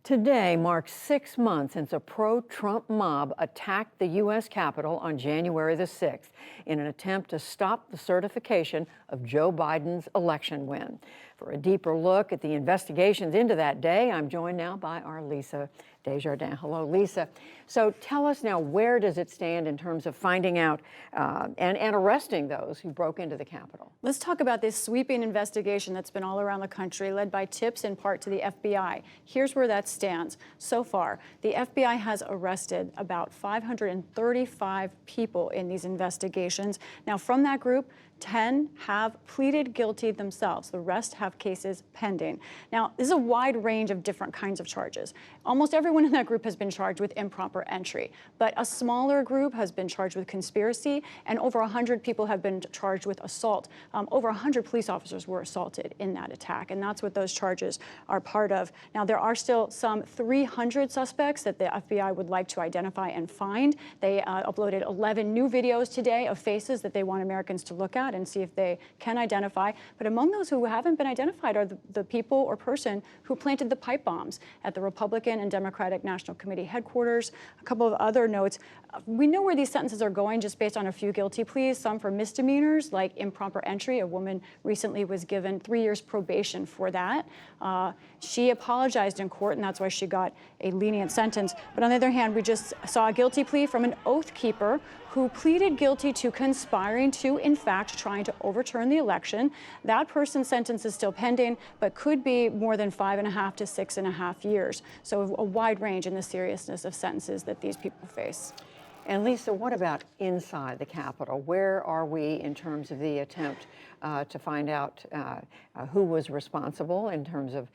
Today marks 6 months since a pro-Trump mob attacked the U.S. Capitol on January the 6th in an attempt to stop the certification of Joe Biden's election win. For a deeper look at the investigations into that day, I'm joined now by our Lisa Desjardins. Hello, Lisa. So tell us now, where does it stand in terms of finding out and arresting those who broke into the Capitol? Let's talk about this sweeping investigation that's been all around the country, led by tips in part to the FBI. Here's where that stands. So far, the FBI has arrested about 535 people in these investigations. Now, from that group, 10 have pleaded guilty themselves. The rest have cases pending. Now, this is a wide range of different kinds of charges. Almost everyone in that group has been charged with improper entry, but a smaller group has been charged with conspiracy, and over 100 people have been charged with assault. Over 100 police officers were assaulted in that attack, and that's what those charges are part of. Now, there are still some 300 suspects that the FBI would like to identify and find. They uploaded 11 new videos today of faces that they want Americans to look at and see if they can identify. But among those who haven't been identified are the people or person who planted the pipe bombs at the Republican and Democratic National Committee headquarters. A couple of other notes. We know where these sentences are going just based on a few guilty pleas, some for misdemeanors like improper entry. A woman recently was given 3 years probation for that. She apologized in court, and that's why she got a lenient sentence. But on the other hand, we just saw a guilty plea from an oath keeper who pleaded guilty to conspiring to, in fact, trying to overturn the election. That person's sentence is still pending, but could be more than 5.5 to 6.5 years. So a wide range in the seriousness of sentences that these people face. And Lisa, what about inside the Capitol? Where are we in terms of the attempt to find out who was responsible in terms of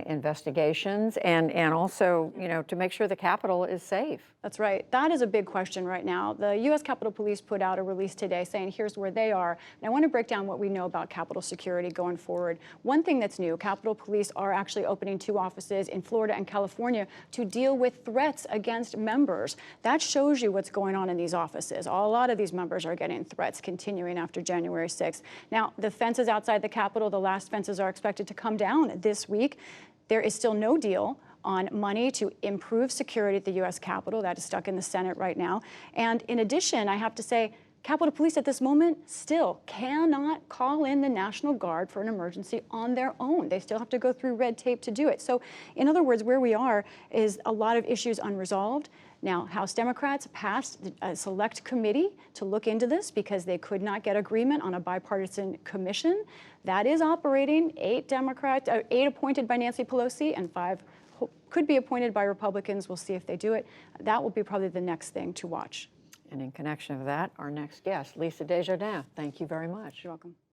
investigations and also, to make sure the Capitol is safe? That's right. That is a big question right now. The U.S. Capitol Police put out a release today saying here's where they are. And I want to break down what we know about Capitol security going forward. One thing that's new, Capitol Police are actually opening 2 offices in Florida and California to deal with threats against members. That shows you what's going on in these offices. A lot of these members are getting threats continuing after January 6th. Now, the fences outside the Capitol, the last fences are expected to come down this week. There is still no deal on money to improve security at the U.S. Capitol. That is stuck in the Senate right now. And in addition, I have to say, Capitol Police at this moment still cannot call in the National Guard for an emergency on their own. They still have to go through red tape to do it. So in other words, where we are is a lot of issues unresolved. Now, House Democrats passed a select committee to look into this because they could not get agreement on a bipartisan commission. That is operating. 8 appointed by Nancy Pelosi and 5 could be appointed by Republicans. We'll see if they do it. That will be probably the next thing to watch. And in connection with that, our next guest, Lisa Desjardins. Thank you very much. You're welcome.